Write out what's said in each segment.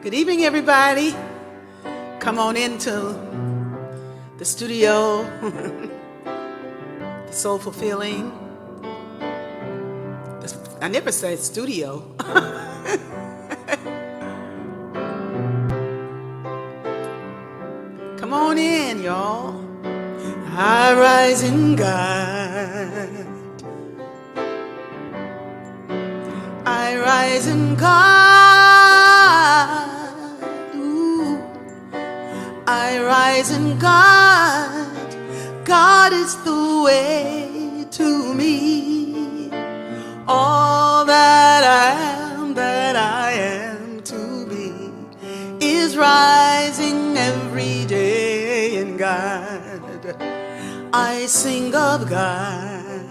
Good evening, everybody. Come on into the studio, the Soulful feeling. I never said studio. Come on in, y'all. I rise in God. I rise in God. Ooh. I rise in God. God is the way to me. All that I am to be, is rising every day in God. I sing of God.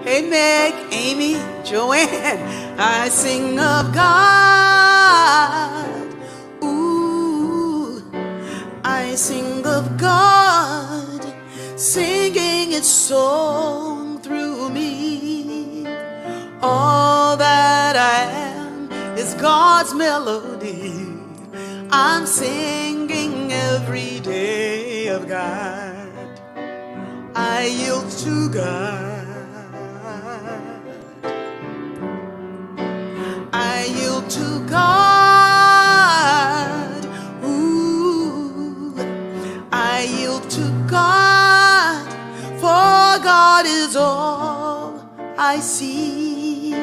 Hey, Meg, Amy, Joanne, I sing of God. Ooh, I sing of God, singing its song through me. All that I am is God's melody. I'm singing every day of God. I yield to God. I yield to God. Ooh, I yield to God, for God is all I see.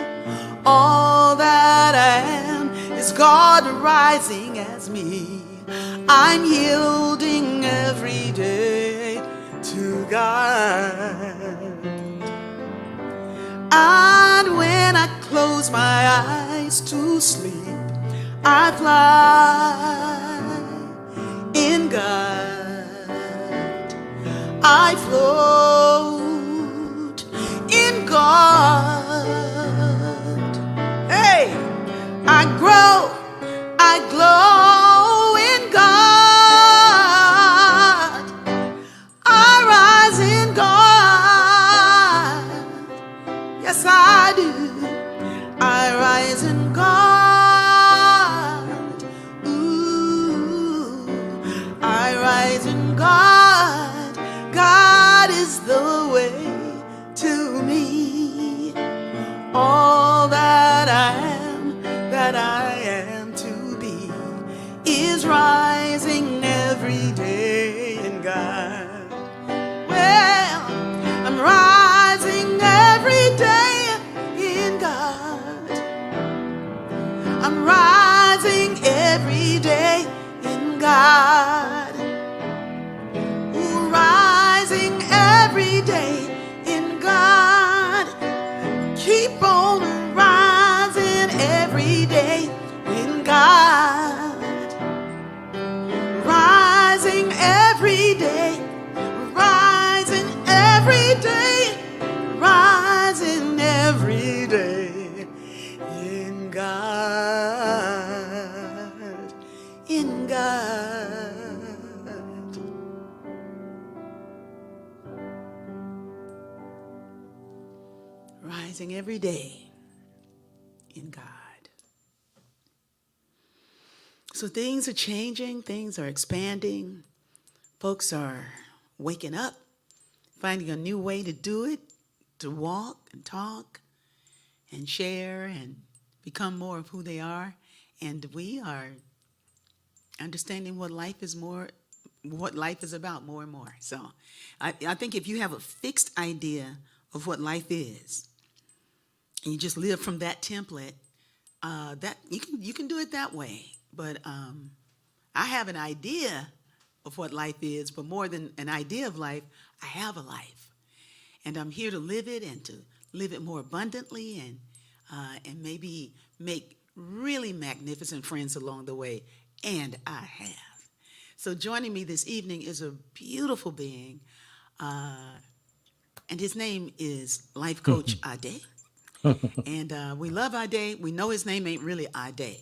All that I am is God rising as me. I'm yielding every day to God. And when I close my eyes to sleep, I fly in God. I float in God. Hey, I grow, I glow in God. I rise in God. Yes, I do. I rise in God. Ooh, I rise in God. God is the way to me. All that I am to be, is rising every day in God. Well, I'm rising every day in God. I'm rising every day in God. Ooh, rising every day in God. Keep on rising every day in God. Rising every day. Rising every day. Rising every day in God. In God. Rising every day in God. So things are changing, things are expanding. Folks are waking up, finding a new way to do it, to walk and talk and share and become more of who they are. And we are understanding what life is about more and more. So I think if you have a fixed idea of what life is, and you just live from that template, that you can do it that way. But I have an idea of what life is, but more than an idea of life, I have a life, and I'm here to live it and to live it more abundantly, and maybe make really magnificent friends along the way. And I have. So joining me this evening is a beautiful being, and his name is Life Coach Ade. And we love Ade. We know his name ain't really Ade,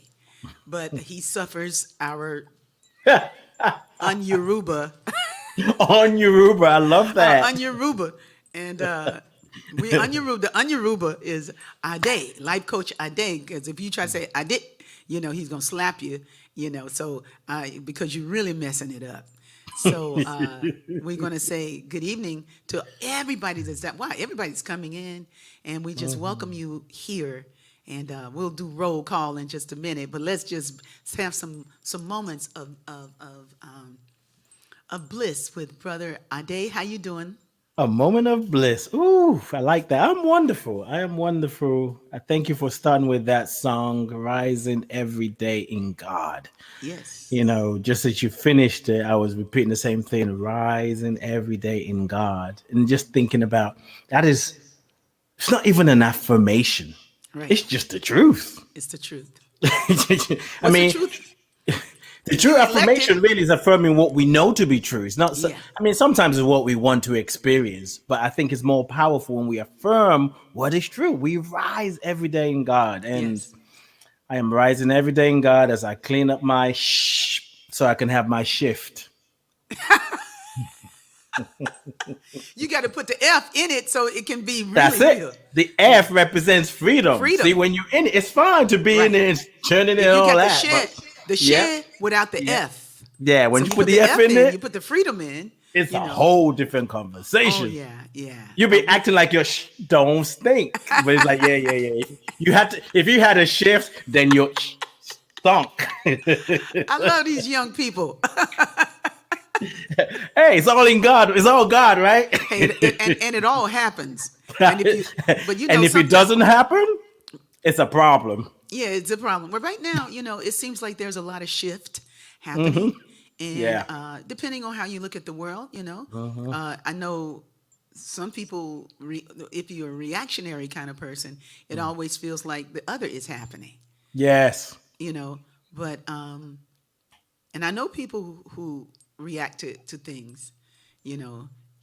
but he suffers our un-Yoruba. On Yoruba, I love that. On Yoruba. And We onion the onion ruba is Ade, Life Coach Ade. Because if you try to say Ade, he's gonna slap you. So because you're really messing it up. So we're gonna say good evening to everybody everybody's coming in, and we just welcome you here. And we'll do roll call in just a minute, but let's just have some moments of bliss with Brother Ade. How you doing? A moment of bliss. Ooh, I like that. I'm wonderful. I am wonderful. I thank you for starting with that song, Rising Every Day in God. Yes. Just as you finished it, I was repeating the same thing, rising every day in God. And just thinking about it's not even an affirmation. Right. It's just the truth. It's the truth. I What's the mean, truth? the true You elected. affirmation really is affirming what we know to be true. It's not. Yeah. Sometimes it's what we want to experience, but I think it's more powerful when we affirm what is true. We rise every day in God, and Yes. I am rising every day in God as I clean up my so I can have my shift. You got to put the F in it so it can be That's really real. it. The F represents freedom. Freedom. See, when you're in it, it's fine to be in Right. it and churning it You and all got the that. shed, Yeah, without the yeah, F. yeah. When So you you put put the the F F in in, you it, put the freedom in. it's a whole different Oh conversation. yeah. You'll be acting like your don't stink, but it's like yeah. You had to. If you had a shift, then your stunk. I love these young people. Hey, it's all in God. It's all God, right? Hey, and it all happens. And but and if it sometimes, doesn't happen, it's a problem. yeah, it's a problem. But right now, it seems like there's a lot of shift happening, and Yeah. depending on how you look at the world, I know some people, if you're a reactionary kind of person, it always feels like the other is happening, Yes. you know. But and I know people who react to things,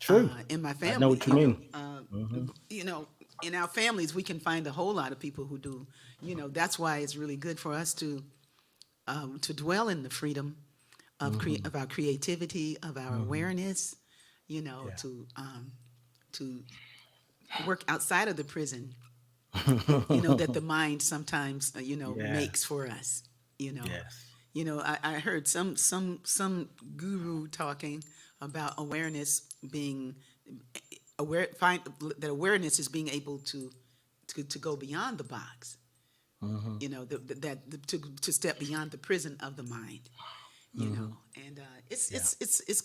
True. in my I know family, what you mean. you know, in our families, we can find a whole lot of people who do. That's why it's really good for us to dwell in the freedom of our creativity, of our awareness. Yeah. To work outside of the prison. That the mind sometimes Yeah. makes for us. Yes. I heard some guru talking about awareness being that awareness is being able to go beyond the box. To step beyond the prison of the mind. And it's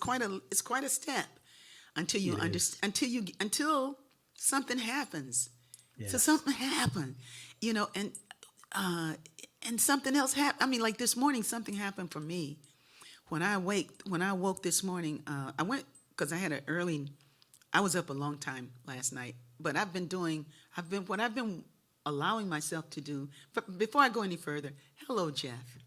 quite a step until you understand, until something happens. So Yes. something happened, and something else happened. I mean, like this morning, something happened for me. When I woke this morning, I went because I was up a long time last night. But what I've been allowing myself to do. But before I go any further, hello, Jeff.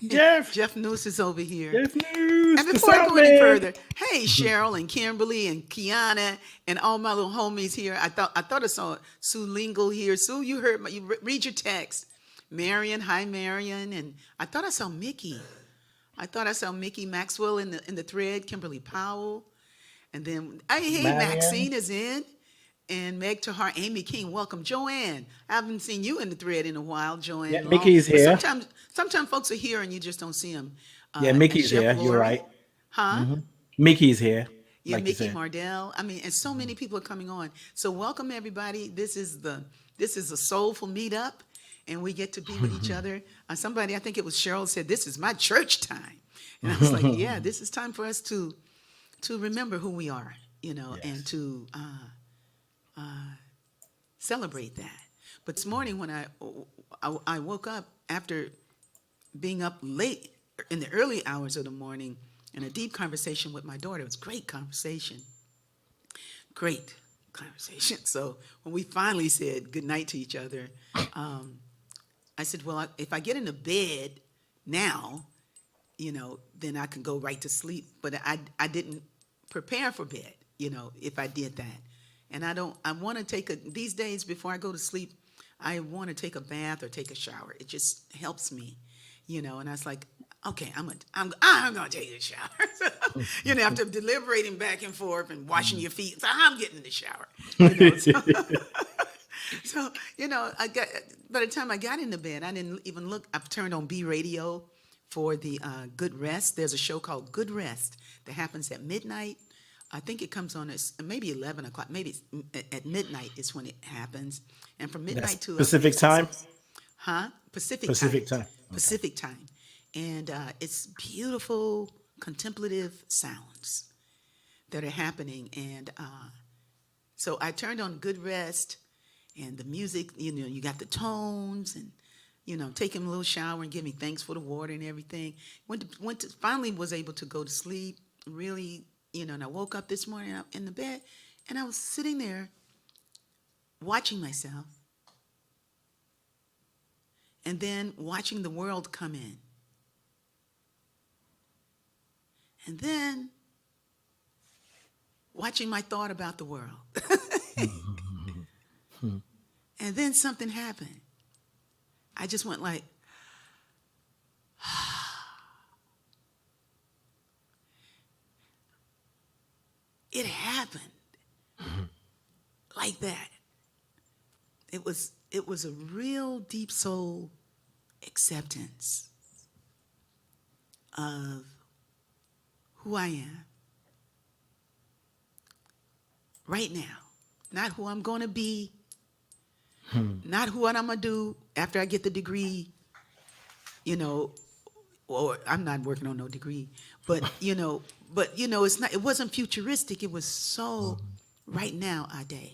Jeff. Jeff Noose is over here. Jeff News. And What's before I up, go any man? further, hey Cheryl and Kimberly and Kiana and all my little homies here. I thought I saw Sue Lingle here. Sue, you read your text. Marion, hi Marion, and I thought I saw Mickey. I thought I saw Mickey Maxwell in the thread. Kimberly Powell, and then hey Marianne. Maxine is in, and Meg Tahar, Amy King, welcome. Joanne, I haven't seen you in the thread in a while, Yeah, Joanne Long. Mickey's But here. sometimes folks are here and you just don't see them. Yeah, And Mickey's Chef here. You're Lori, right. huh? Mickey's here, Yeah, like you Mickey said. Mardell. I mean, and so many people are coming on. So welcome everybody. This is a soulful meetup, and we get to be with each other. Somebody, I think it was Cheryl, said this is my church time, and I was like, yeah, this is time for us to remember who we are, Yes. and to celebrate that. But this morning when I woke up after being up late in the early hours of the morning in a deep conversation with my daughter. It was great conversation. Great conversation. So when we finally said goodnight to each other, I said, well, if I get into bed now, then I can go right to sleep. But I didn't prepare for bed, if I did that. And I want to these days before I go to sleep, I want to take a bath or take a shower. It just helps me, and I was like, okay, I'm gonna take a shower. After deliberating back and forth and washing your feet, so I'm getting in the shower. So, I got by the time I got into bed, I didn't even look. I've turned on B radio for the Good Rest. There's a show called Good Rest that happens at midnight. I think it comes on at maybe 11 o'clock. Maybe at midnight is when it happens. And from midnight That's to Pacific time. Pacific Pacific time. time. Okay. Pacific time. And it's beautiful, contemplative sounds that are happening. And so I turned on Good Rest, and the music, you got the tones, and, taking a little shower and giving thanks for the water and everything. Finally was able to go to sleep, really, and I woke up this morning in the bed, and I was sitting there watching myself, and then watching the world come in. And then watching my thought about the world. And then something happened. I just went like, it happened like that. It was a real deep soul acceptance of who I am right now, not who I'm going to be, not what I'm going to do after I get the degree, or I'm not working on no degree, but, it's not, it wasn't futuristic. It was so right now, Ade,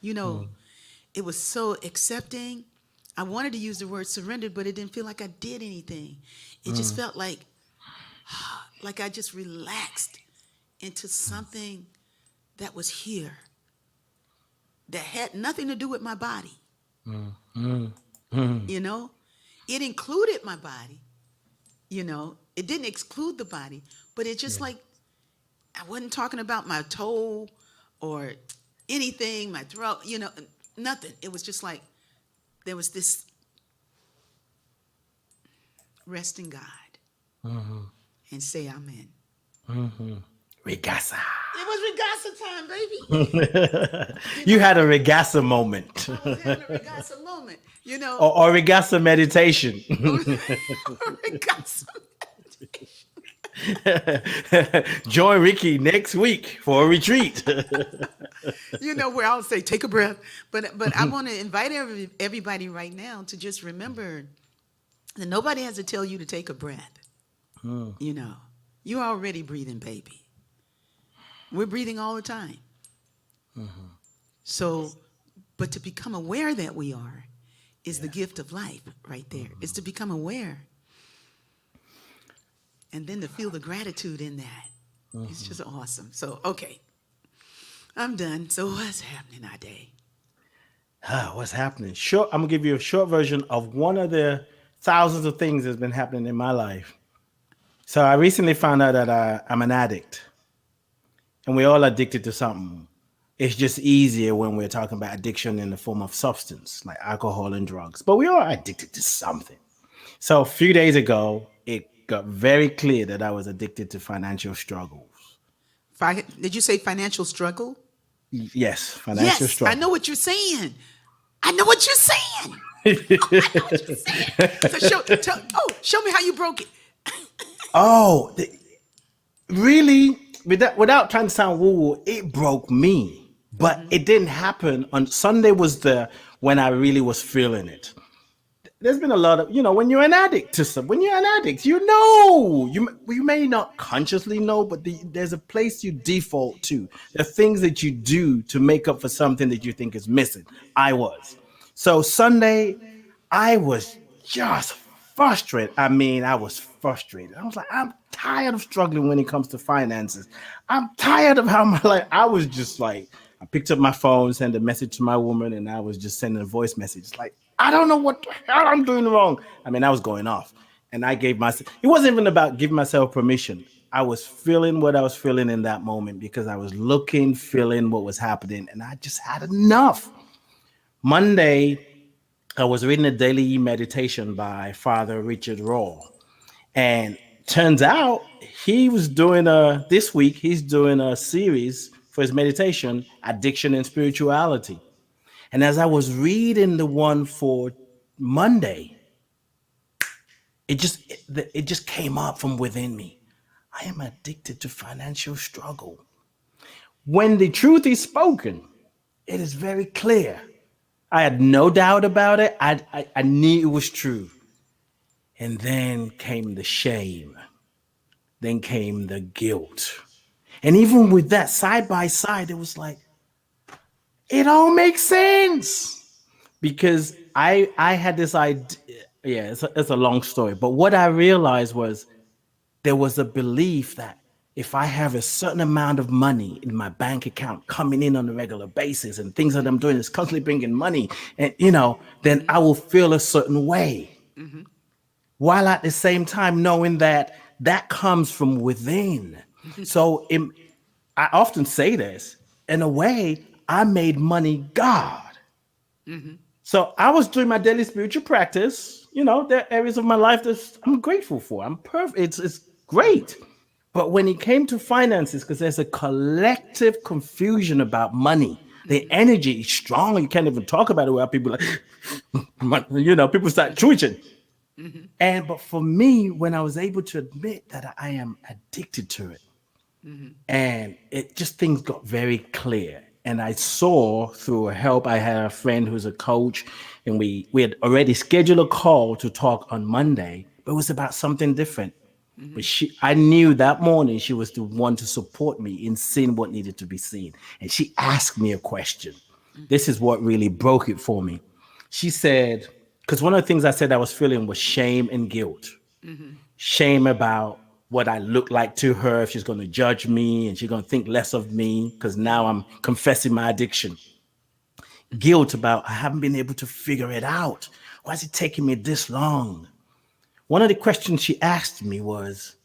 it was so accepting. I wanted to use the word surrender, but it didn't feel like I did anything. It just felt like I just relaxed into something that was here, that had nothing to do with my body. It included my body. It didn't exclude the body, but it just like, I wasn't talking about my toe or anything, my throat, nothing. It was just like, there was this rest in God and say amen. Regassa. It was regassa time, baby. You had a regassa moment. I was having a regassa moment, Or regassa meditation. Regassa meditation. Join Rickie next week for a retreat. Where I'll say, take a breath. But I want to invite everybody right now to just remember that nobody has to tell you to take a breath. You're already breathing, baby. We're breathing all the time. So, but to become aware that we are is the gift of life right there. It's to become aware. And then to feel the gratitude in that. It's just awesome. So, okay. I'm done. So what's happening, Ade? What's happening? I'm going to give you a short version of one of the thousands of things that's been happening in my life. So I recently found out that I'm an addict. And we're all addicted to something. It's just easier when we're talking about addiction in the form of substance, like alcohol and drugs. But we are addicted to something. So a few days ago, it got very clear that I was addicted to financial struggles. Did you say financial struggle? Yes, financial struggle. I know what you're saying. I know what you're saying. So show me how you broke it. Really? Without trying to sound woo-woo, it broke me. But it didn't happen on Sunday when I really was feeling it. There's been a lot of, when you're an addict you may not consciously know, but there's a place you default to. The things that you do to make up for something that you think is missing. I was. So Sunday, I was just frustrated. I was frustrated. I was like, I'm tired of struggling when it comes to finances. I'm tired of how my life, I was just like, I picked up my phone, sent a message to my woman, and I was just sending a voice message. Like, I don't know what the hell I'm doing wrong. I was going off. And I gave myself, it wasn't even about giving myself permission. I was feeling what I was feeling in that moment because I was feeling what was happening, and I just had enough. Monday, I was reading a daily meditation by Father Richard Rohr. And Turns out he was doing this week, he's doing a series for his meditation, Addiction and Spirituality. And as I was reading the one for Monday, it just came up from within me. I am addicted to financial struggle. When the truth is spoken, it is very clear. I had no doubt about it. I knew it was true. And then came the shame. Then came the guilt. And even with that side by side, it was like, it all makes sense. Because I had this idea. Yeah, it's a long story. But what I realized was there was a belief that if I have a certain amount of money in my bank account coming in on a regular basis and things that I'm doing is constantly bringing money, and then I will feel a certain way. While at the same time knowing that that comes from within. So I often say this, in a way, I made money God. So I was doing my daily spiritual practice. There are areas of my life that I'm grateful for. I'm perfect. It's great. But when it came to finances, because there's a collective confusion about money, the energy is strong. You can't even talk about it without people people start twitching. But for me, when I was able to admit that I am addicted to it, and it just things got very clear. And I saw through help, I had a friend who's a coach, and we had already scheduled a call to talk on Monday, but it was about something different. But I knew that morning she was the one to support me in seeing what needed to be seen. And she asked me a question. This is what really broke it for me. She said, because one of the things I said I was feeling was shame and guilt. Shame about what I look like to her, if she's going to judge me and she's going to think less of me because now I'm confessing my addiction. Guilt about I haven't been able to figure it out. Why is it taking me this long? One of the questions she asked me was,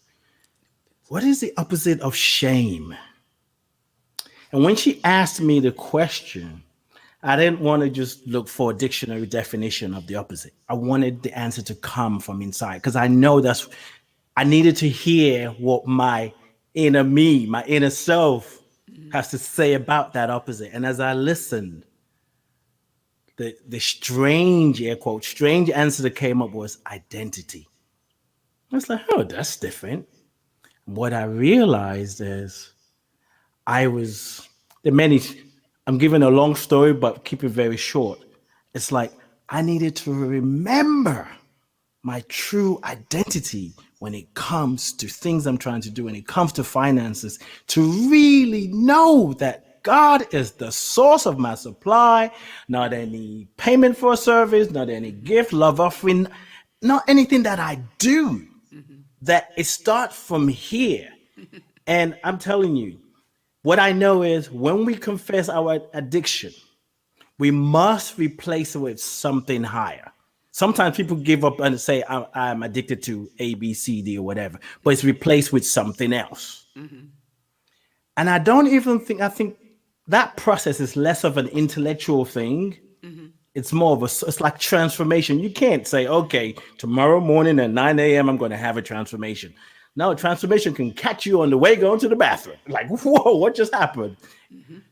what is the opposite of shame? And when she asked me the question, I didn't want to just look for a dictionary definition of the opposite. I wanted the answer to come from inside because I know I needed to hear what my inner me, my inner self has to say about that opposite. And as I listened, the strange, air quote, strange answer that came up was identity. I was like, oh, that's different. And what I realized is I'm giving a long story, but keep it very short. It's like I needed to remember my true identity when it comes to things I'm trying to do, when it comes to finances, to really know that God is the source of my supply, not any payment for a service, not any gift, love offering, not anything that I do, that it starts from here. And I'm telling you, what I know is when we confess our addiction, we must replace it with something higher. Sometimes people give up and say, I'm addicted to A, B, C, D, or whatever, but it's replaced with something else. And I think that process is less of an intellectual thing. It's more of it's like transformation. You can't say, okay, tomorrow morning at 9 a.m., I'm going to have a transformation. No, transformation can catch you on the way going to the bathroom. Like, whoa, what just happened?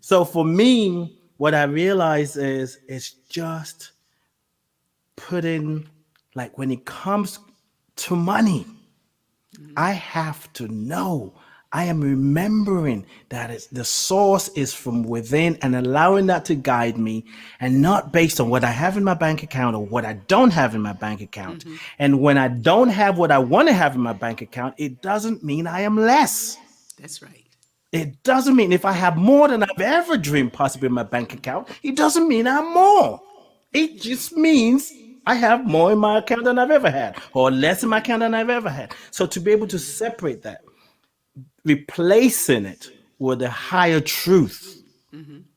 So for me, what I realize is it's just putting, like when it comes to money, I have to know. I am remembering that the source is from within and allowing that to guide me and not based on what I have in my bank account or what I don't have in my bank account. And when I don't have what I want to have in my bank account, it doesn't mean I am less. That's right. It doesn't mean if I have more than I've ever dreamed possibly in my bank account, it doesn't mean I'm more. It just means I have more in my account than I've ever had or less in my account than I've ever had. So to be able to separate that, replacing it with a higher truth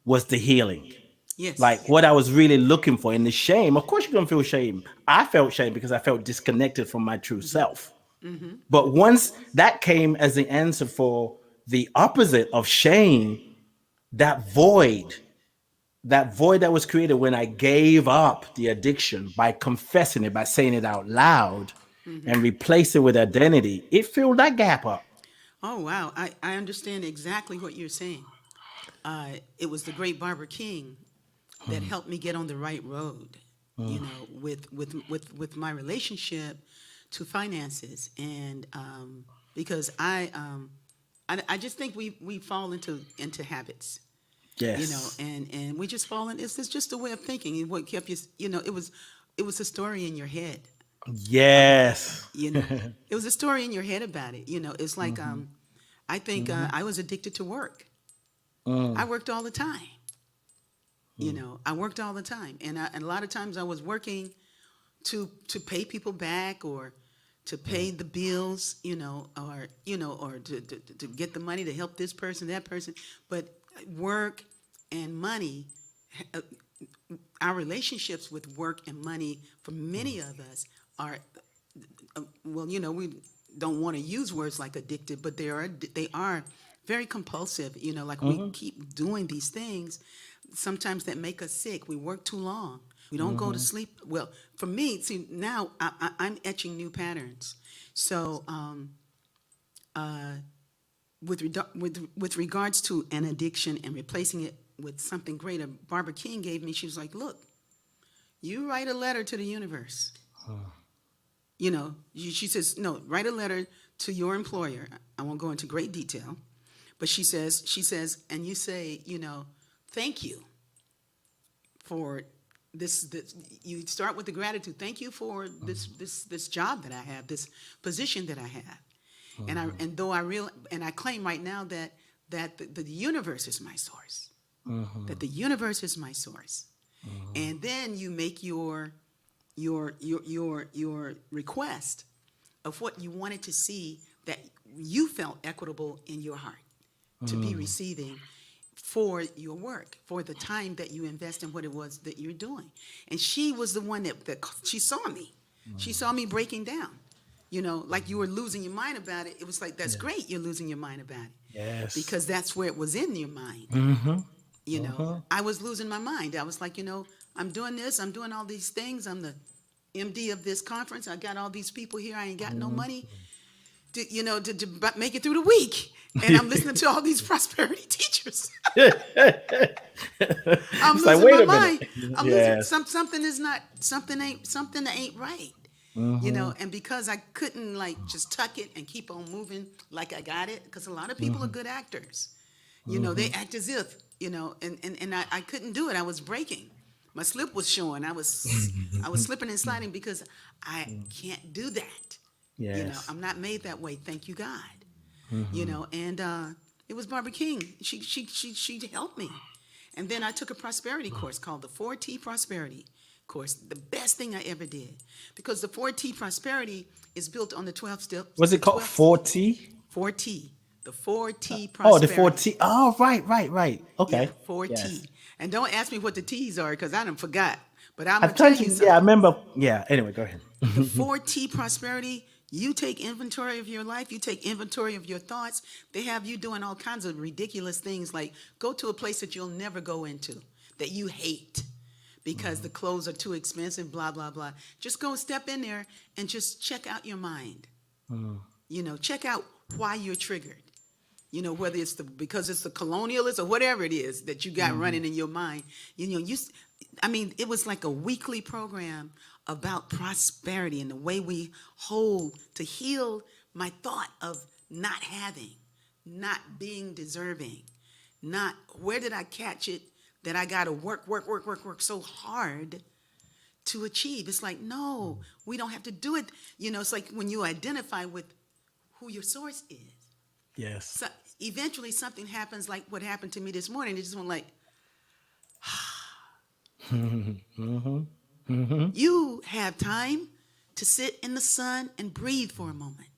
was the healing. Yes. Like what I was really looking for in the shame. Of course, you're going to feel shame. I felt shame because I felt disconnected from my true self. But once that came as the answer for the opposite of shame, that void that was created when I gave up the addiction by confessing it, by saying it out loud, and replace it with identity, it filled that gap up. Oh, wow. I understand exactly what you're saying. It was the great Barbara King that helped me get on the right road, with my relationship to finances. And because I just think we fall into habits, Yes. and we just fall in. It's just a way of thinking. And what kept you, it was a story in your head. Yes. It was a story in your head about it. It's like I think I was addicted to work. I worked all the time. I worked all the time, and a lot of times I was working to pay people back, or to pay the bills, or to get the money to help this person, that person. But work and money, our relationships with work and money, for many of us are, well, we don't want to use words like addicted, but they are very compulsive. Like we keep doing these things, sometimes that make us sick. We work too long. We don't go to sleep. Well, for me, see, now I'm etching new patterns. So, with regards to an addiction and replacing it with something greater, Barbara King gave me. She was like, "Look, you write a letter to the universe. She says, no, write a letter to your employer. I won't go into great detail, but she says, and you say, thank you for this. You start with the gratitude. Thank you for this job that I have, this position that I have, and I claim right now that the universe is my source, that the universe is my source, and then you make your request of what you wanted to see, that you felt equitable in your heart to be receiving for your work, for the time that you invest in what it was that you're doing. And she was the one that she saw me. She saw me breaking down, like you were losing your mind about it. It was like, that's great, you're losing your mind about it. Yes. Because that's where it was in your mind. I was losing my mind. I was like, I'm doing this, I'm doing all these things. I'm the MD of this conference. I got all these people here. I ain't got no money to make it through the week. And I'm listening to all these prosperity teachers. I'm It's losing like, wait my a mind. minute. I'm Yes. losing something ain't right. And because I couldn't just tuck it and keep on moving like I got it, because a lot of people are good actors. They act as if, and I couldn't do it. I was breaking. My slip was showing. I was slipping and sliding because I can't do that. Yes. I'm not made that way. Thank you, God. And it was Barbara King. She helped me. And then I took a prosperity course called the 4T Prosperity course. The best thing I ever did, because the 4T Prosperity is built on the 12 steps. What's it called? 4T? 4T. The 4T Prosperity. Oh, the 4T. Oh, right. Okay. Yeah, 4T. Yes. And don't ask me what the T's are, because I done forgot. But I'm I going to tell thought you you. something. Yeah, I remember. Yeah. Anyway, go ahead. The 4T Prosperity, you take inventory of your life. You take inventory of your thoughts. They have you doing all kinds of ridiculous things, like go to a place that you'll never go into, that you hate because the clothes are too expensive, blah, blah, blah. Just go step in there and just check out your mind. Check out why you're triggered. Whether it's because it's the colonialist or whatever it is that you got running in your mind. It was like a weekly program about prosperity and the way we hold to heal my thought of not having, not being deserving, not where did I catch it that I got to work so hard to achieve. It's like, no, we don't have to do it. It's like when you identify with who your source is. Yes. So eventually something happens like what happened to me this morning. It just went like, You have time to sit in the sun and breathe for a moment.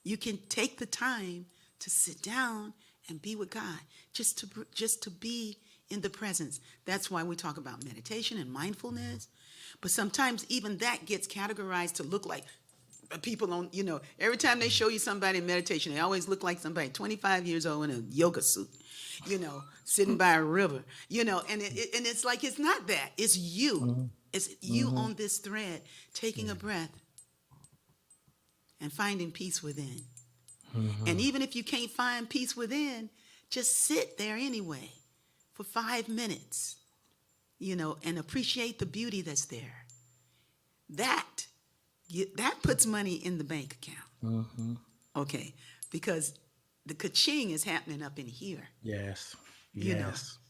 You can take the time to sit down and be with God, just to be in the presence. That's why we talk about meditation and mindfulness. But sometimes even that gets categorized to look like people on, every time they show you somebody in meditation, they always look like somebody 25 years old in a yoga suit, sitting by a river, and it's like, it's not that. It's you. It's you on this thread, taking a breath and finding peace within. And even if you can't find peace within, just sit there anyway for 5 minutes, and appreciate the beauty that's there. That puts money in the bank account. Okay, because the ka-ching is happening up in here. Yes.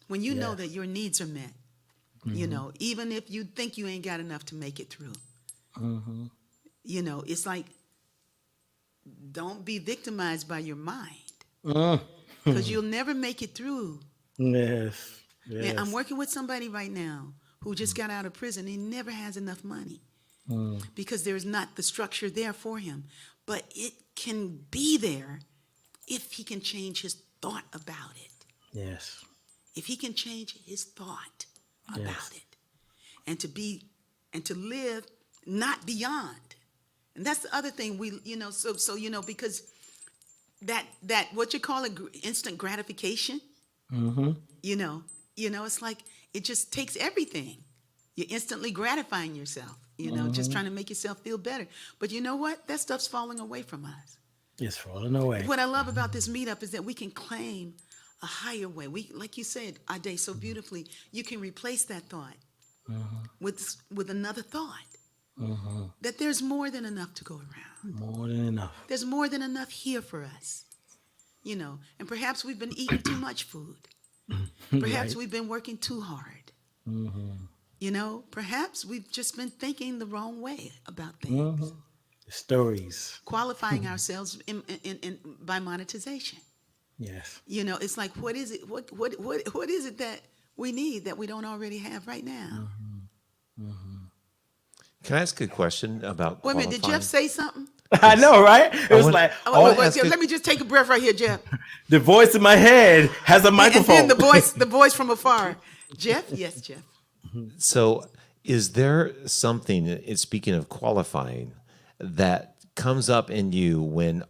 When you know that your needs are met, even if you think you ain't got enough to make it through. It's like, don't be victimized by your mind, because you'll never make it through. Yes. Man, I'm working with somebody right now who just got out of prison. He never has enough money because there's not the structure there for him. But it can be there if he can change his thought about it. Yes. If he can change his thought about it, and to live not beyond. And that's the other thing because that what you call it, instant gratification. It's like it just takes everything. You're instantly gratifying yourself. Just trying to make yourself feel better. But you know what? That stuff's falling away from us. It's falling away. What I love about this meetup is that we can claim a higher way. We, like you said, Ade, so beautifully, you can replace that thought with another thought. That there's more than enough to go around. More than enough. There's more than enough here for us. And perhaps we've been eating too much food. Perhaps we've been working too hard. Perhaps we've just been thinking the wrong way about things. Stories. Qualifying ourselves by monetization. Yes. It's like, what is it? What is it that we need that we don't already have right now? Can I ask a question about Wait a minute, did Jeff say something? I know, right? It was like, Let me just take a breath right here, Jeff. the voice in my head has a microphone. And then the voice from afar. Jeff? Yes, Jeff. So is there something, speaking of qualifying, that comes up in you when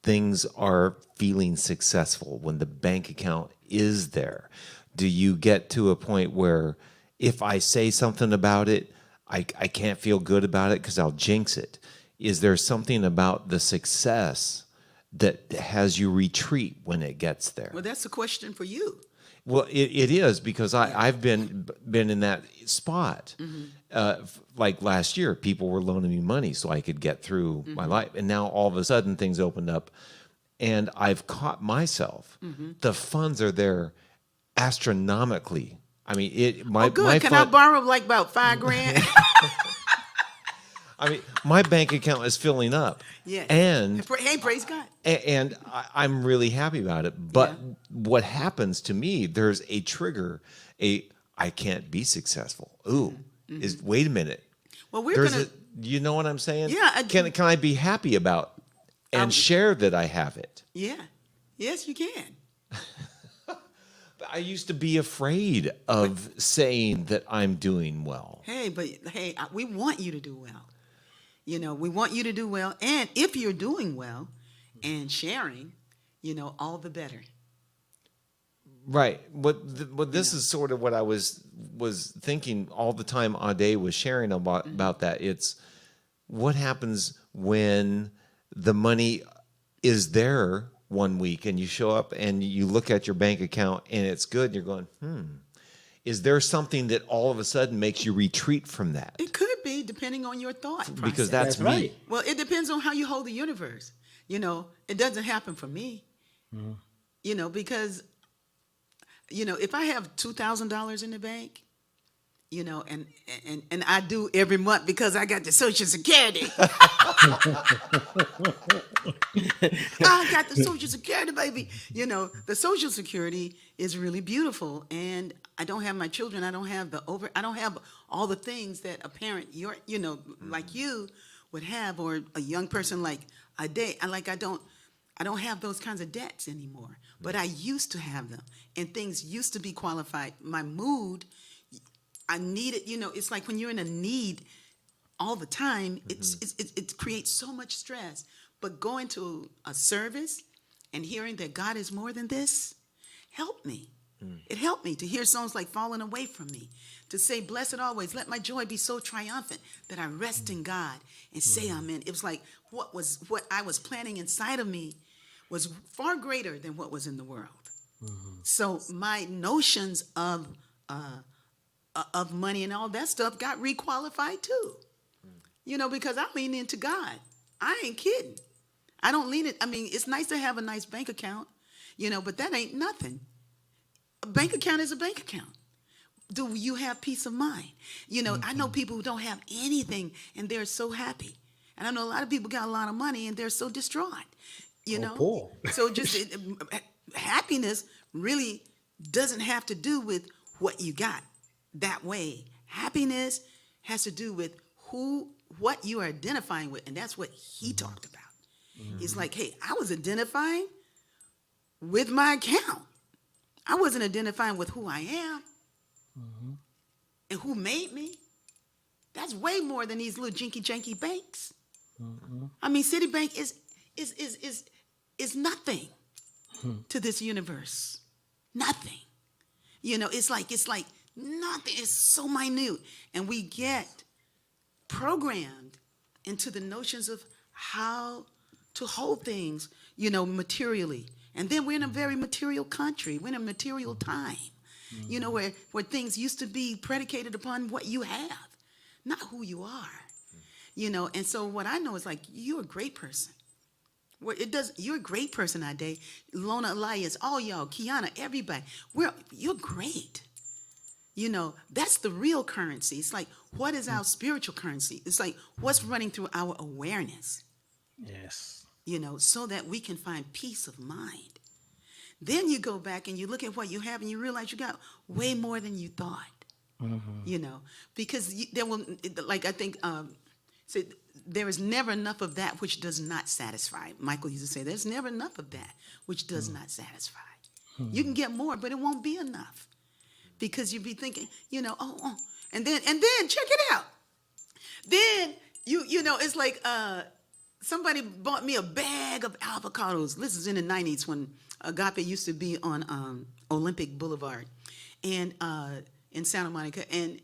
things are feeling successful, when the bank account is there? Do you get to a point where if I say something about it, I can't feel good about it because I'll jinx it? Is there something about the success that has you retreat when it gets there? Well, that's a question for you. Well, it is, because I've been in that spot. Like last year, people were loaning me money so I could get through my life. And now all of a sudden things opened up and I've caught myself. The funds are there astronomically. I mean, good. My Can I borrow like about $5,000? I mean, my bank account is filling up. Yeah. And hey, praise God. And I'm really happy about it. But what happens to me, there's a trigger, I can't be successful. Ooh, wait a minute. Well, we're going to... You know what I'm saying? Yeah. Can I be happy about and share that I have it? Yeah. Yes, you can. I used to be afraid of saying that I'm doing well. Hey, we want you to do well. We want you to do well. And if you're doing well and sharing, all the better. Right. But this is sort of what I was thinking all the time Ade was sharing about that. It's what happens when the money is there one week and you show up and you look at your bank account and it's good and you're going, is there something that all of a sudden makes you retreat from that? It could be, depending on your thought process. Because that's me. Right. Well, it depends on how you hold the universe. It doesn't happen for me. Because, if I have $2,000 in the bank, and I do every month because I got the Social Security. I got the Social Security, baby. The Social Security is really beautiful, and I don't have my children. I don't have all the things that a parent, like you, would have, or a young person like Ade. I don't have those kinds of debts anymore, but I used to have them, and things used to be qualified. My mood, I need it. It's like when you're in a need all the time, it creates so much stress. But going to a service and hearing that God is more than this, help me. It helped me to hear songs like Falling Away From Me, to say, blessed always, let my joy be so triumphant that I rest in God and say amen. It was like what I was planning inside of me was far greater than what was in the world. So my notions of money and all that stuff got requalified too. Because I lean into God. I ain't kidding. I don't lean it. I mean, it's nice to have a nice bank account, but that ain't nothing. A bank account is a bank account. Do you have peace of mind? I know people who don't have anything and they're so happy. And I know a lot of people got a lot of money and they're so distraught, Poor. So just happiness really doesn't have to do with what you got that way. Happiness has to do with what you are identifying with. And that's what he talked about. He's like, hey, I was identifying with my account. I wasn't identifying with who I am and who made me. That's way more than these little jinky-janky banks. I mean, Citibank is nothing to this universe. Nothing. It's like nothing. It's so minute. And we get programmed into the notions of how to hold things, materially. And then we're in a very material country. We're in a material time, where things used to be predicated upon what you have, not who you are, And so what I know is like, you're a great person. You're a great person, Ade. Lona, Elias, all y'all, Kiana, everybody. You're great. That's the real currency. It's like, what is our spiritual currency? It's like, what's running through our awareness? Yes. So that we can find peace of mind. Then you go back and you look at what you have and you realize you got way more than you thought. Because there will, like I think, there is never enough of that which does not satisfy. Michael used to say, there's never enough of that which does not satisfy. You can get more, but it won't be enough. Because you'd be thinking, and then check it out. Then it's like somebody bought me a bag of avocados. This is in the 90s when Agape used to be on Olympic Boulevard and in Santa Monica, and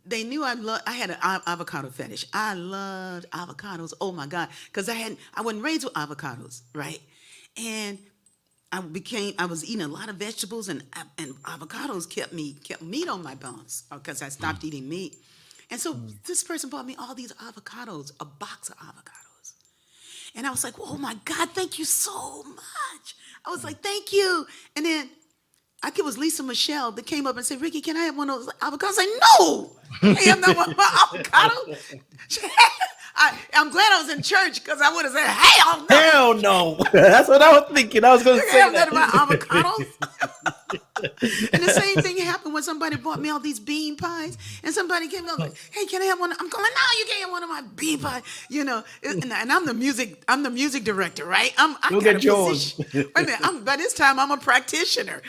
they knew I had an avocado fetish. I loved avocados. Oh my God, because I wasn't raised with avocados, right? And I was eating a lot of vegetables, and avocados kept meat on my bones because I stopped eating meat. And so this person bought me all these avocados, a box of avocados. And I was like, oh my God, thank you so much. I was like, thank you. And then I think it was Lisa Michelle that came up and said, Rickie, can I have one of those avocados? I was like, no, I have not one of my avocados. I'm glad I was in church because I would have said, hell no. Hell no. That's what I was thinking. I was going to say have that. none of my avocados. And the same thing happened when somebody bought me all these bean pies, and somebody came up like, hey, can I have one? I'm going, no, you can't have one of my bean pies. And I'm the music director, right? You'll get yours. Wait a minute, by this time I'm a practitioner.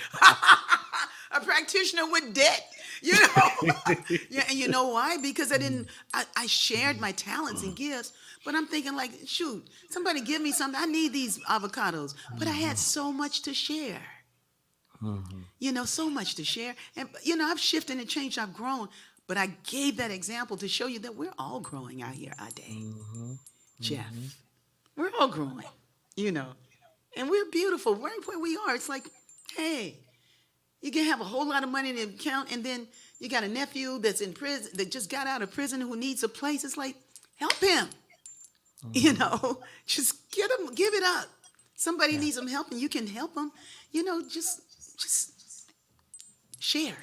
A practitioner with debt. Yeah, and you know why? Because I shared my talents and gifts, but I'm thinking like, shoot, somebody give me something. I need these avocados, but I had so much to share. So much to share. And, I've shifted and changed. I've grown, but I gave that example to show you that we're all growing out here, Ade. Jeff, we're all growing, and we're beautiful right where we are. It's like, hey, you can have a whole lot of money in the account, and then you got a nephew that's in prison, that just got out of prison, who needs a place. It's like, help him. Just give it up. Somebody needs some help, and you can help them. Just share.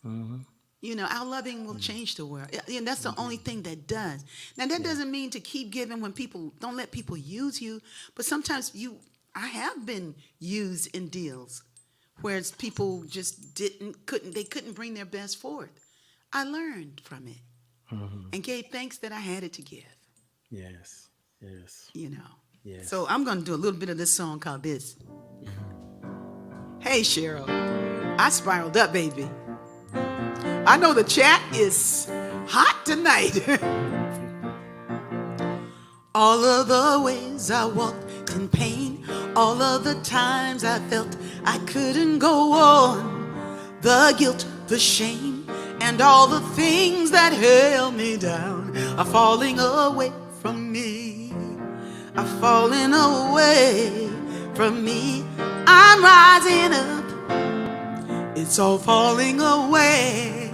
Our loving will change the world. And that's the only thing that does. Now, that doesn't mean to keep giving when people don't let people use you, but sometimes I have been used in deals. Whereas people just couldn't bring their best forth. I learned from it and gave thanks that I had it to give. Yes. Yes. So I'm going to do a little bit of this song called this. Hey, Cheryl, I spiraled up, baby. I know the chat is hot tonight. All of the ways I walked in pain, all of the times I felt I couldn't go on. The guilt, the shame, and all the things that held me down are falling away from me. Are falling away from me. I'm rising up. It's all falling away,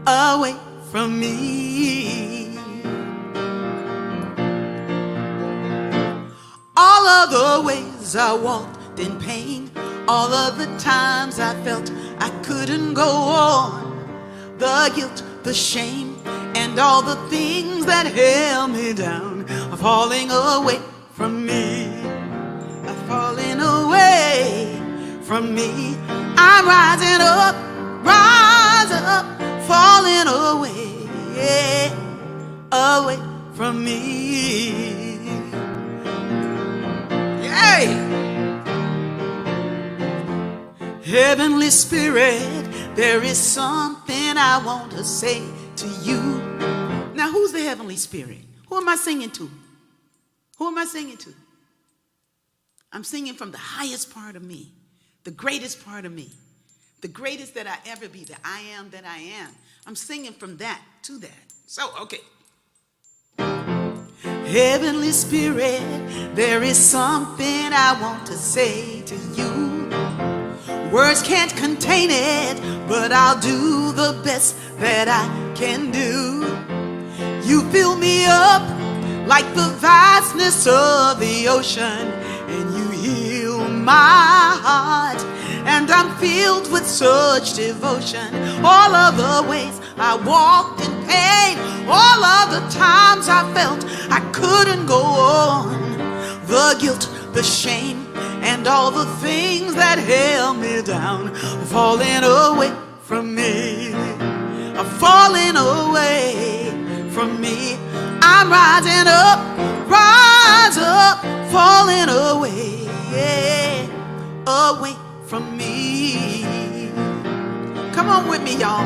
away from me. All of the ways I walked in pain, all of the times I felt I couldn't go on, the guilt, the shame, and all the things that held me down are falling away from me. Are falling away from me. I'm rising up, falling away, away from me. Yay! Heavenly Spirit, there is something I want to say to you. Now, who's the Heavenly Spirit? Who am I singing to? Who am I singing to? I'm singing from the highest part of me, the greatest part of me, the greatest that I ever be, the I am that I am. I'm singing from that to that. So, okay. Heavenly Spirit, there is something I want to say to you. Words can't contain it, but I'll do the best that I can do. You fill me up like the vastness of the ocean, and you heal my heart, and I'm filled with such devotion. All of the ways I walked in pain, all of the times I felt I couldn't go on, the guilt, the shame, and all the things that held me down are falling away from me, are falling away from me. I'm rising up, falling away, away from me. Come on with me, y'all.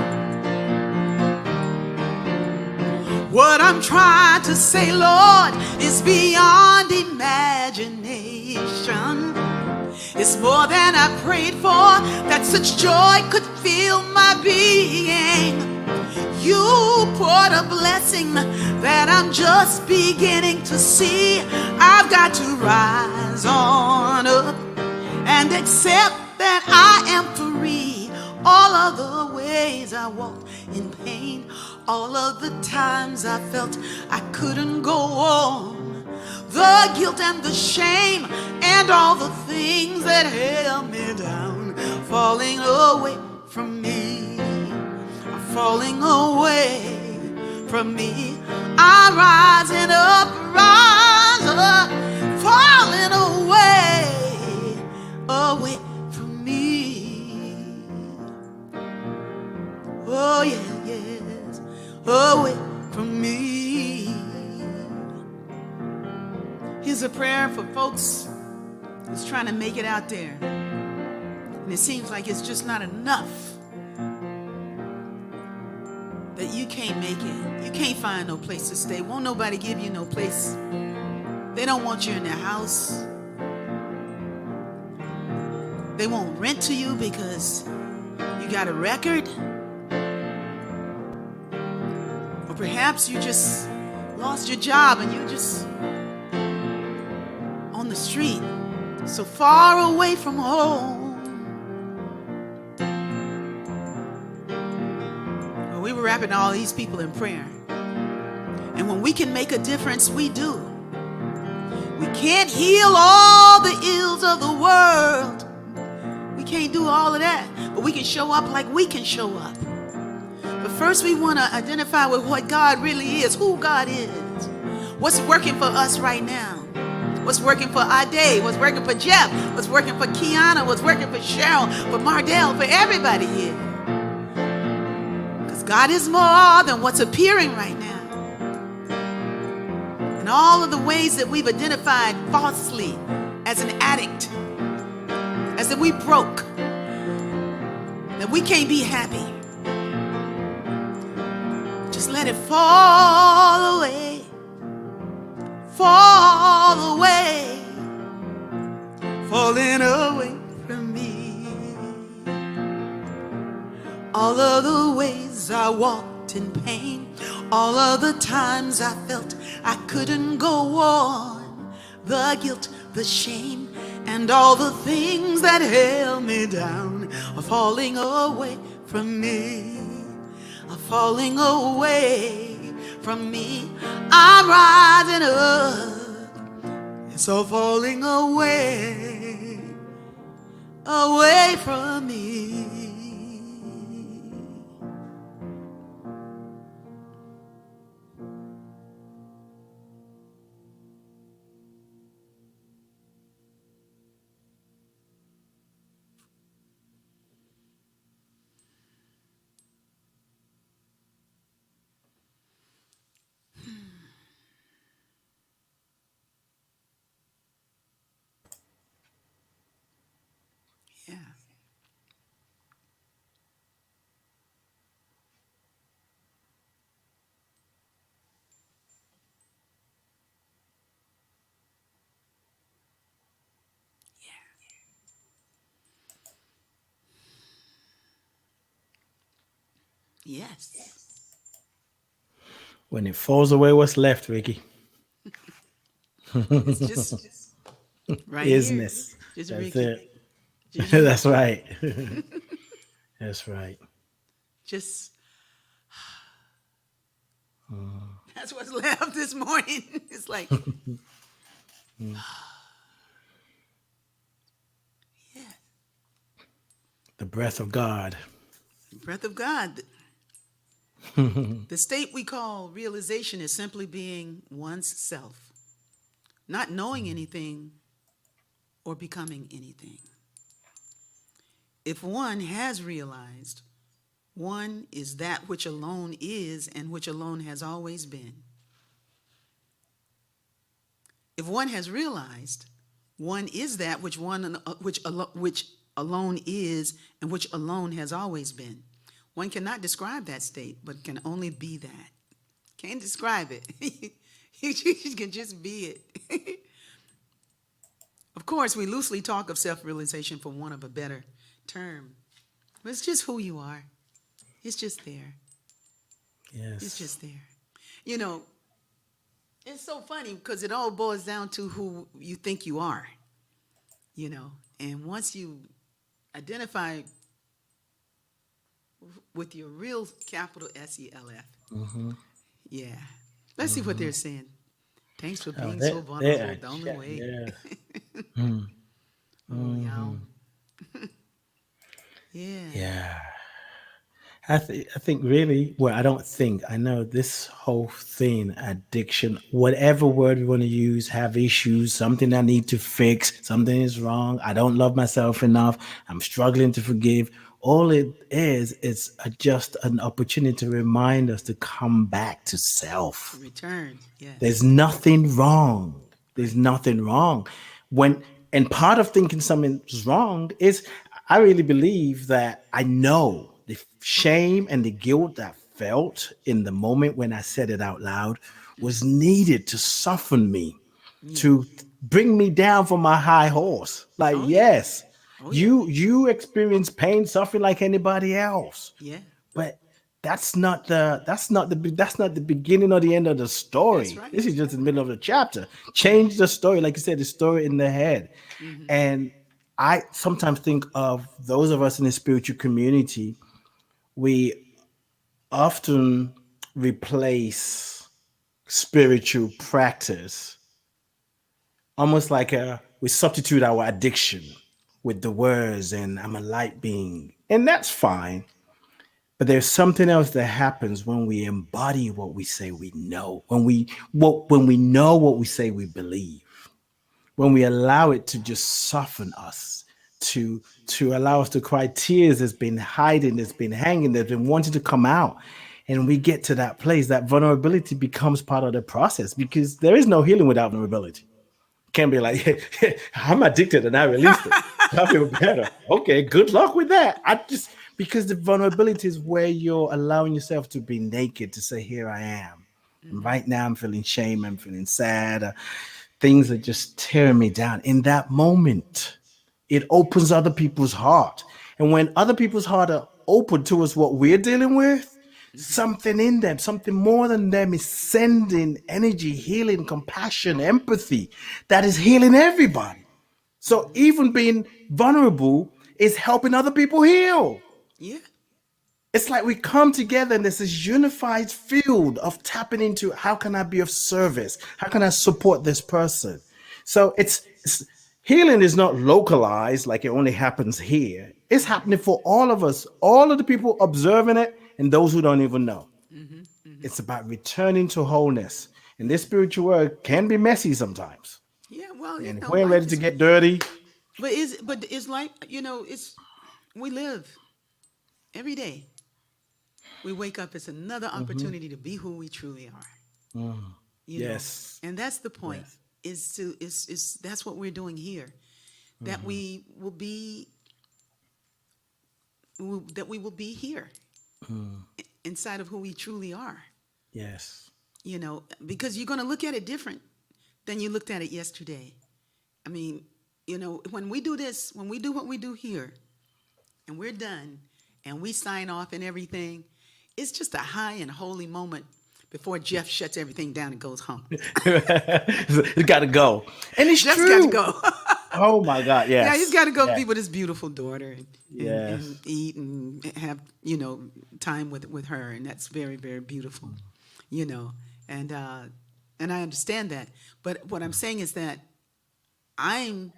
What I'm trying to say, Lord, is beyond imagination. It's more than I prayed for, that such joy could fill my being. You poured a blessing that I'm just beginning to see. I've got to rise on up and accept that I am free. All of the ways I walked in pain, all of the times I felt I couldn't go on, the guilt and the shame and all the things that held me down, falling away from me, falling away from me. I'm rising up, falling away, away from me. Oh yeah, yes, away from me. Here's a prayer for folks who's trying to make it out there, and it seems like it's just not enough. That you can't make it. You can't find no place to stay. Won't nobody give you no place. They don't want you in their house. They won't rent to you because you got a record. Or perhaps you just lost your job and you're just on the street, so far away from home. We were wrapping all these people in prayer. And when we can make a difference, we do. We can't heal all the ills of the world. We can't do all of that. But we can show up like we can show up. But first we want to identify with what God really is, who God is. What's working for us right now. What's working for Ade, what's working for Jeff, what's working for Kiana, what's working for Cheryl, for Mardell, for everybody here. God is more than what's appearing right now. And all of the ways that we've identified falsely as an addict, as that we broke, that we can't be happy. Just let it fall away, fall away, falling away from me. All of the ways I walked in pain, all of the times I felt I couldn't go on, the guilt, the shame, and all the things that held me down are falling away from me, are falling away from me. I'm rising up, it's all falling away, away from me. Yeah. Yes. When it falls away, what's left, Rickie? It's just right here. Isness. Just That's Rickie. it. Just, That's right. That's right. just that's what's left this morning. It's like, yeah. The breath of God. Breath of God. The state we call realization is simply being one's self, not knowing anything or becoming anything. If one has realized, one is that which alone is and which alone has always been. If one has realized, one is that which which alone is and which alone has always been. One cannot describe that state, but can only be that. Can't describe it. You can just be it. Of course, we loosely talk of self-realization for want of a better term. But it's just who you are. It's just there. Yes. It's just there. You know, it's so funny because it all boils down to who you think you are. You know, and once you identify with your real capital SELF, yeah. Let's see what they're saying. Thanks for being so vulnerable. The only way. Yeah. Oh, yeah. Yeah. I think really, well, I know this whole thing, addiction, whatever word we want to use, have issues, something I need to fix, something is wrong, I don't love myself enough, I'm struggling to forgive. All it is just an opportunity to remind us to come back to self. Return, yes. There's nothing wrong. There's nothing wrong. And part of thinking something's wrong is I really believe that I know the shame and the guilt that I felt in the moment when I said it out loud was needed to soften me, to bring me down from my high horse. Like, yes, you experience pain, suffering like anybody else. Yeah. But that's not the beginning or the end of the story. That's right. This is just the middle of the chapter. Change the story, like you said, the story in the head. And I sometimes think of those of us in the spiritual community, we often replace spiritual practice almost like we substitute our addiction with the words and I'm a light being. And that's fine. But there's something else that happens when we embody what we say we know, when we know what we say we believe, when we allow it to just soften us, to allow us to cry tears that's been hiding, that's been hanging, that's been wanting to come out. And we get to that place, that vulnerability becomes part of the process because there is no healing without vulnerability. Can't be like, I'm addicted and I released it. I feel better. Okay, good luck with that. Because the vulnerability is where you're allowing yourself to be naked, to say, here I am. And right now I'm feeling shame, I'm feeling sad. Things are just tearing me down. In that moment, it opens other people's heart. And when other people's heart are open towards what we're dealing with, something in them, something more than them is sending energy, healing, compassion, empathy that is healing everybody. So even being vulnerable is helping other people heal. Yeah. It's like we come together and there's this unified field of tapping into how can I be of service? How can I support this person? So it's healing is not localized like it only happens here. It's happening for all of us, all of the people observing it and those who don't even know. It's about returning to wholeness. And this spiritual work can be messy sometimes. Yeah. Well, And if we ain't ready to get dirty, but it's like, we live every day. We wake up, it's another opportunity to be who we truly are. You yes. know? And that's the point. Is that's what we're doing here. That we will be here inside of who we truly are. Yes. Because you're going to look at it different than you looked at it yesterday. I mean, when we do this, when we do what we do here, and we're done, and we sign off and everything, it's just a high and holy moment before Jeff shuts everything down and goes home. It's got to go. And it's Jeff's true. got to go. Oh my God, yes. Yeah, he's got to go Yes. be with his beautiful daughter and Yes. eat and have, time with her. And that's very, very beautiful, And I understand that. But what I'm saying is that I'm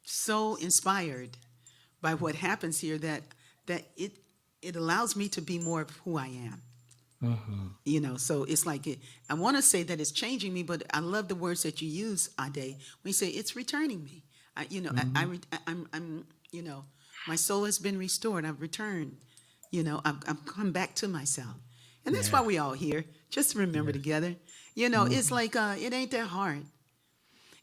so inspired by what happens here that it allows me to be more of who I am. So it's like I want to say that it's changing me, but I love the words that you use, Ade, when you say it's returning me. I'm my soul has been restored. I've returned. I've come back to myself, and that's why we all here. Just to remember together. It's like it ain't that hard.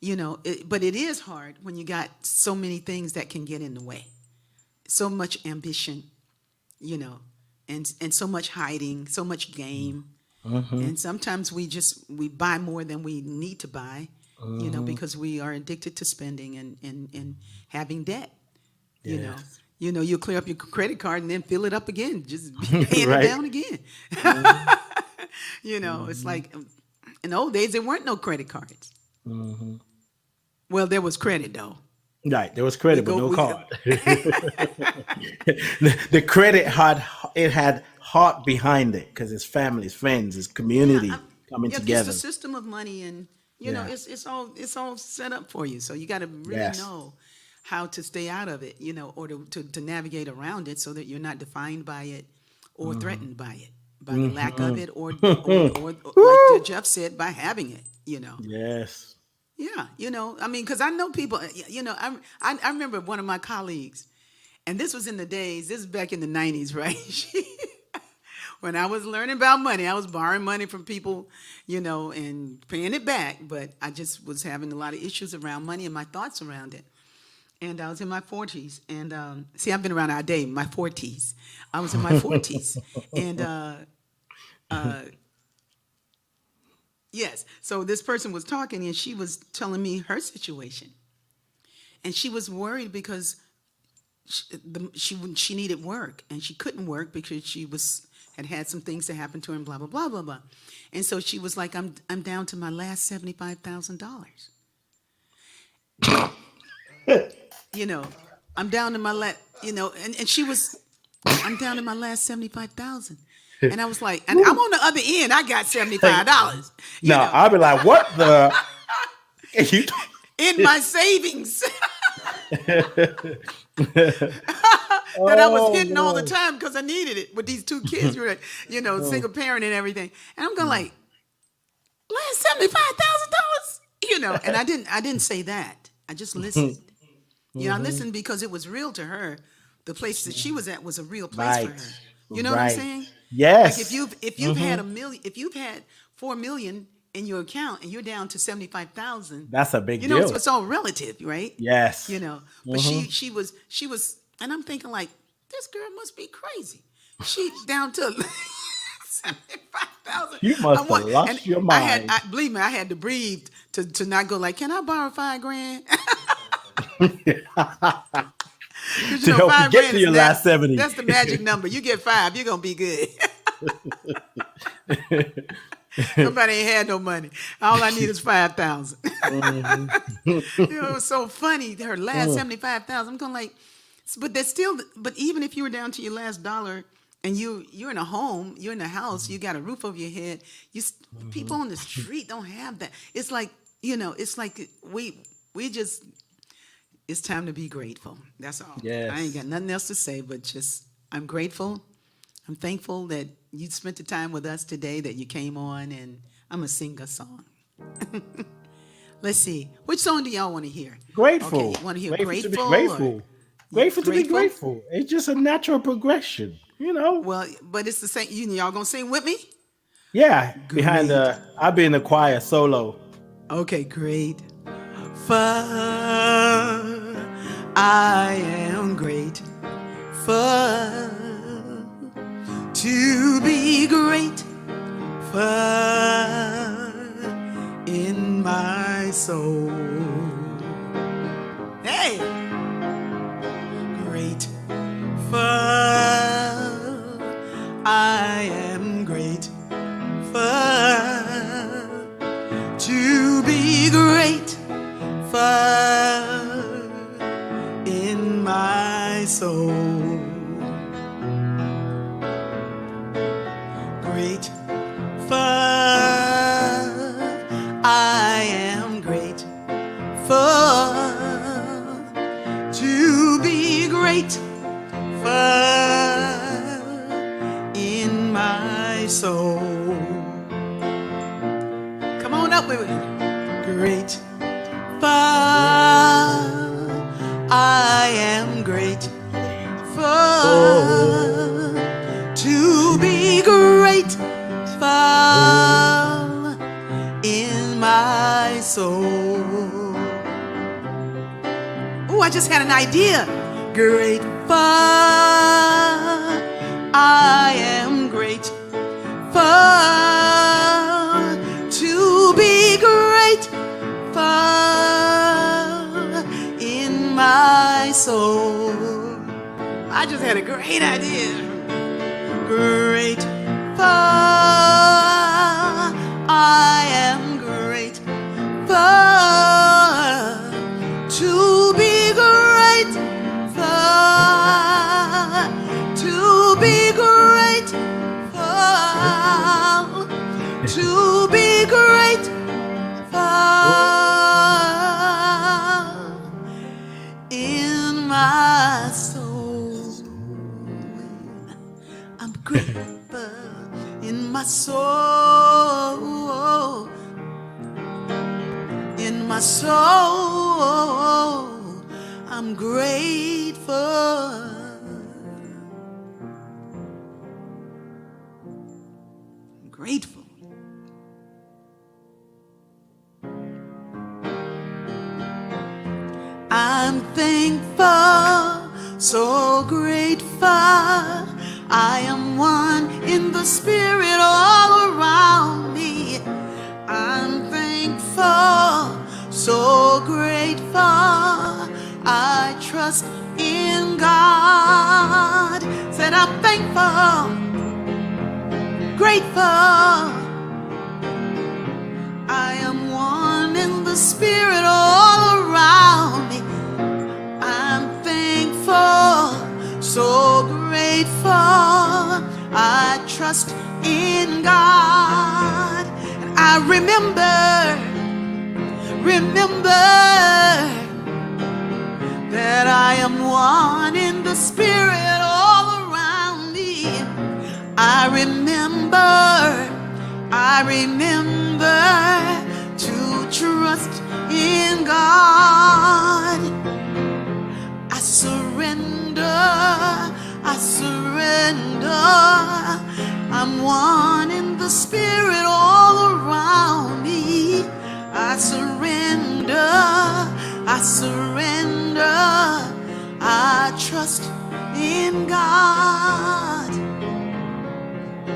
But it is hard when you got so many things that can get in the way, so much ambition, and so much hiding, so much game. And sometimes we buy more than we need to buy, because we are addicted to spending and having debt. You'll clear up your credit card and then fill it up again, just paying it down again. It's like in the old days there weren't no credit cards. Well, there was credit though. Right, there was credit, but no card. The credit had heart behind it because it's families, friends, it's community coming together. It's a system of money, and it's all set up for you. So you got to really know how to stay out of it, or to navigate around it so that you're not defined by it or threatened by it, by the lack of it, or like Jeff said, by having it. Yes. Yeah, because I know people, I remember one of my colleagues, and this was in the days, this is back in the 90s, right? When I was learning about money, I was borrowing money from people, and paying it back, but I just was having a lot of issues around money and my thoughts around it. And I was in my 40s, and I've been around our day, my 40s. I was in my 40s, and yes. So this person was talking, and she was telling me her situation, and she was worried because she needed work, and she couldn't work because she had some things that happened to her, and blah blah blah blah blah. And so she was like, "I'm down to my last $75,000." I'm down to my and she was, I'm down to my last 75,000. And I was like, and I'm on the other end. I got $75. Now I'll be like, what the? In my savings that I was hitting all the time because I needed it with these two kids, single parent and everything. And I'm going like, last $75,000, And I didn't say that. I just listened. I listened because it was real to her. The place that she was at was a real place for her. You know what I'm saying? Yes. Like if you've had if you've had 4 million in your account and you're down to 75,000, that's a big deal. It's all relative, right? Yes. But she was, and I'm thinking like, this girl must be crazy. She's down to 75,000. You must have lost your mind. Believe me, I had to breathe to not go like, can I borrow $5,000? 'Cause, to help you $5 get grand to is your last 70. That's the magic number. You get 5, you're gonna be good. Somebody ain't had no money. All I need is 5,000. It was so funny. Her last 75,000. I'm going like, but that's still. But even if you were down to your last dollar, and you're in a home, you're in a house, you got a roof over your head. People on the street don't have that. It's like it's like we just. It's time to be grateful. That's all. Yes. I ain't got nothing else to say, but just I'm grateful. I'm thankful that you spent the time with us today, that you came on, and I'm going to sing a song. Let's see. Which song do y'all want to hear? Grateful. Okay, you want to hear Grateful Grateful? to be grateful. Grateful to be Grateful? grateful. It's just a natural progression, Well, but it's the same. Y'all going to sing with me? Yeah, behind Great. I'll be in the choir solo. Okay, great. I am grateful to be grateful in my soul. Hey, grateful. I am grateful to be grateful in my soul. Grateful. I am grateful to be grateful in my soul. Come on up with it. Grateful. I am grateful to be grateful in my soul. Oh, I just had an idea. Grateful. I am grateful to be grateful in my soul. I just had a great idea. Grateful. I am grateful to be grateful, to be grateful, to be grateful in my soul. I'm grateful in my soul. In my soul, I'm grateful. I'm grateful. I'm thankful, so grateful. I am one in the spirit all around me. I'm thankful, so grateful. I trust in God. Said I'm thankful, grateful. I am one in the spirit all around me. I'm thankful, so grateful. I trust in God. And I remember that I am one in the spirit all around me. I remember to trust in God. I surrender. I'm one in the spirit all around me. I surrender. I trust in God.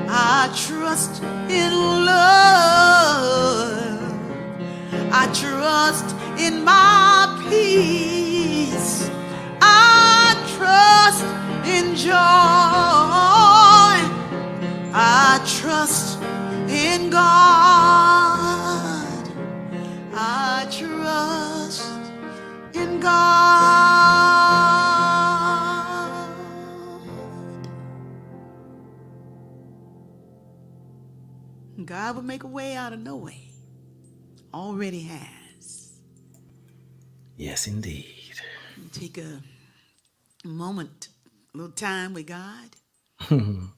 I trust in love. I trust in my peace. I trust in joy. I trust in God. I trust in God. God will make a way out of no way. Already has. Yes, indeed. Take a moment, a little time with God, and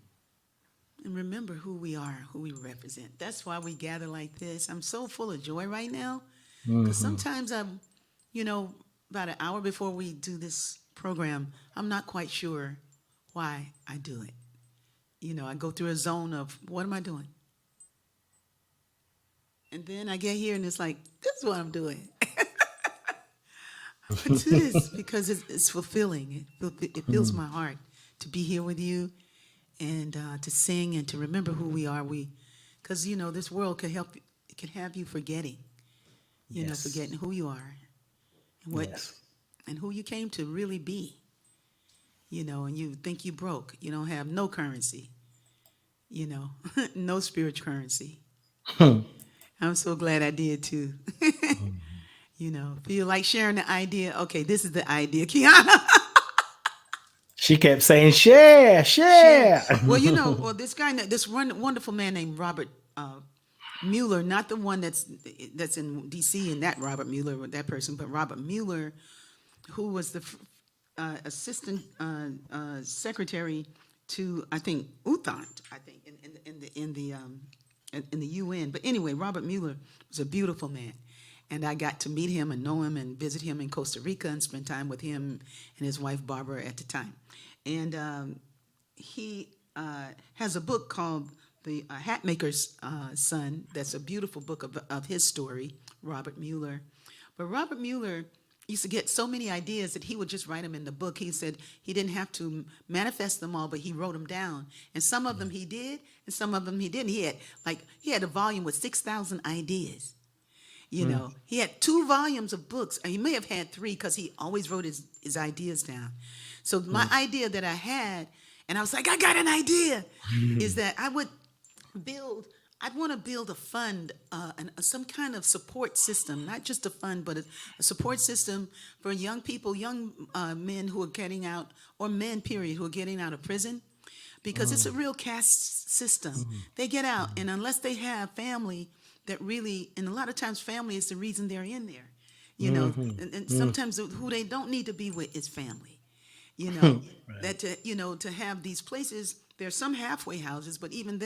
remember who we are, who we represent. That's why we gather like this. I'm so full of joy right now because sometimes I'm, about an hour before we do this program, I'm not quite sure why I do it. I go through a zone of what am I doing? And then I get here and it's like, this is what I'm doing. But do this because it's fulfilling. It fills my heart to be here with you and to sing and to remember who we are. Because this world can help. It can have you forgetting, forgetting who you are and what and who you came to really be. And you think you broke. You don't have no currency. No spiritual currency. I'm so glad I did too. Feel like sharing the idea. Okay, this is the idea, Kiana. She kept saying, share. Well, this guy, this wonderful man named Robert Mueller, not the one that's in D.C. and that Robert Mueller, that person, but Robert Mueller, who was the assistant secretary to, I think, Uthant, in the UN. But anyway, Robert Mueller was a beautiful man. And I got to meet him and know him and visit him in Costa Rica and spend time with him and his wife, Barbara, at the time. And he has a book called The Hatmaker's Son. That's a beautiful book of his story, Robert Mueller. But Robert Mueller used to get so many ideas that he would just write them in the book. He said he didn't have to manifest them all, but he wrote them down. And some of them he did, and some of them he didn't. He had a volume with 6,000 ideas. He had 2 volumes of books. He may have had 3 because he always wrote his ideas down. So my idea that I had, and I was like, I got an idea, is that I'd want to build a fund, some kind of support system, not just a fund, but a support system for young people, young men who are getting out, or men, period, who are getting out of prison. Because it's a real caste system. They get out, and unless they have family that really, and a lot of times family is the reason they're in there, and sometimes who they don't need to be with is family, right. That to have these places, there's some halfway houses, but even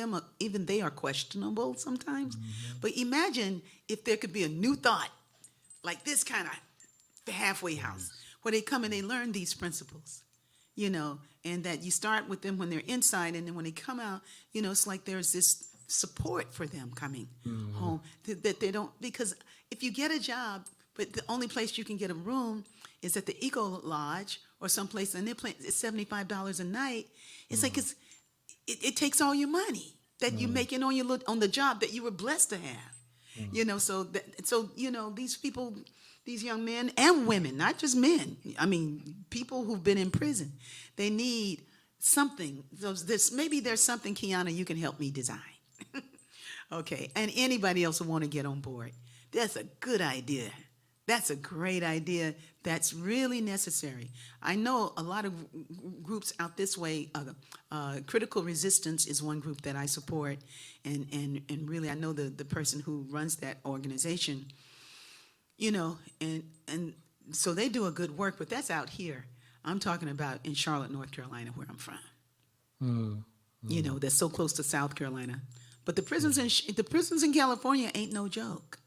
they are questionable sometimes. But imagine if there could be a new thought, like this kind of halfway house, where they come and they learn these principles, and that you start with them when they're inside, and then when they come out, it's like there's this support for them coming home that they don't, because if you get a job but the only place you can get a room is at the Eco Lodge or someplace and they're paying $75 a night, it's like it takes all your money that you're making on the job that you were blessed to have. So these people, these young men and women, not just men, I mean people who've been in prison, they need something. Maybe there's something, Kiana, you can help me design. Okay, and anybody else who want to get on board, that's a good idea. That's a great idea. That's really necessary. I know a lot of groups out this way. Critical Resistance is one group that I support, and really I know the person who runs that organization. And so they do a good work, but that's out here. I'm talking about in Charlotte, North Carolina, where I'm from. That's so close to South Carolina. But the prisons in California ain't no joke.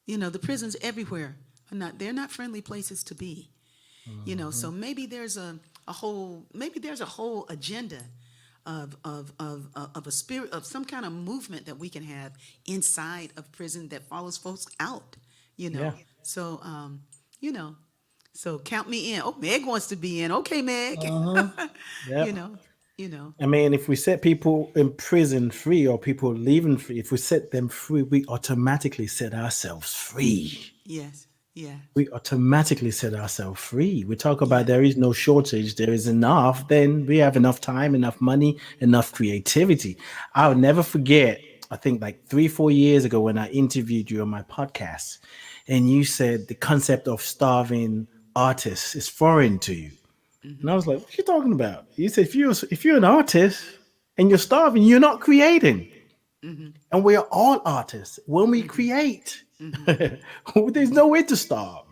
The prisons everywhere they're not friendly places to be. So maybe there's a whole agenda of a spirit of some kind of movement that we can have inside of prison that follows folks out. So so count me in. Oh, Meg wants to be in. Okay, Meg. Yep. I mean, if we set people in prison free or people leaving free, if we set them free, we automatically set ourselves free. Yes. Yeah. we automatically set ourselves free. We talk about there is no shortage, there is enough, then we have enough time, enough money, enough creativity. I'll never forget, I think like 3-4 years ago when I interviewed you on my podcast, and you said the concept of starving artists is foreign to you. And I was like, what are you talking about? You said if you're an artist and you're starving, you're not creating. And we are all artists. When we create, there's no way to starve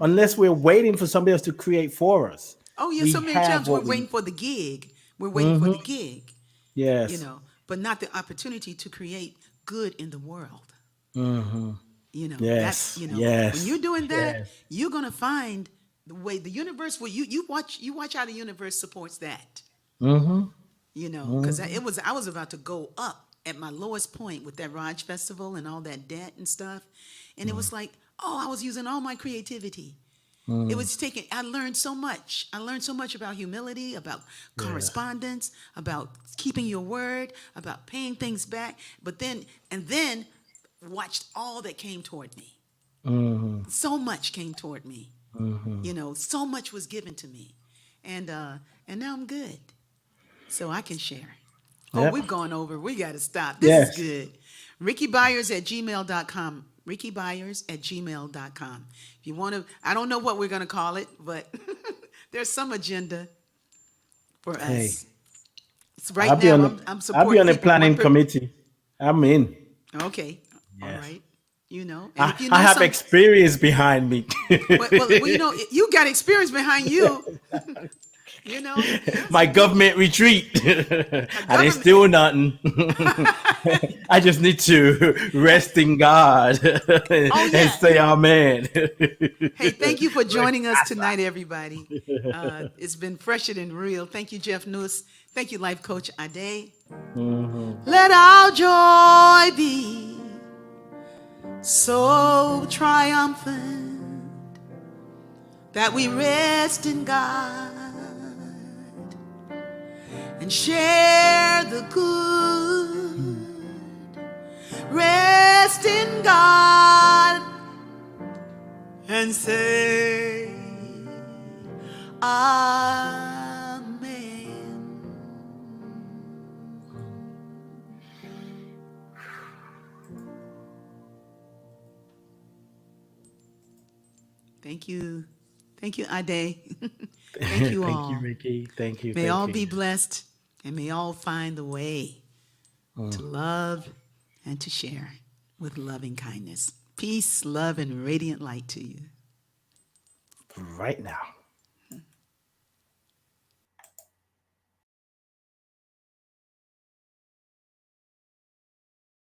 unless we're waiting for somebody else to create for us. Oh, yeah. We So many have times we're what waiting for the gig. We're waiting for the gig, Yes. but not the opportunity to create good in the world. Yes. That's, Yes. when you're doing that, Yes. you're going to find the way the universe will, you watch how the universe supports that, because I was about to go up at my lowest point with that Raj Festival and all that debt and stuff. And it was like, I was using all my creativity. It was I learned so much. I learned so much about humility, about correspondence, about keeping your word, about paying things back. But then watched all that came toward me. So much came toward me. So much was given to me. And now I'm good. So I can share. Oh, Yep. we've gone over. We got to stop. This Yes. is good. RickieByars@gmail.com. RickieByars@gmail.com. If you want to, I don't know what we're going to call it, but there's some agenda for us. Hey, Right I'll be now, on I'm I'll supporting be on the people. planning committee. I'm in. Okay. All Yes. right. And I, if you know I have some, experience behind me. well, you got experience behind you. My government retreat. I didn't government- steal nothing. I just need to rest in God and say amen. Hey, thank you for joining us tonight, everybody. It's been fresher than real. Thank you, Jeff Nuss. Thank you, Life Coach Ade. Let our joy be so triumphant that we rest in God and share the good. Rest in God and say amen. Thank you. Thank you, Ade. Thank you all. Thank you, Rickie. Thank you. May thank all you. be blessed and may all find the way to love and to share with loving kindness. Peace, love, and radiant light to you. right now.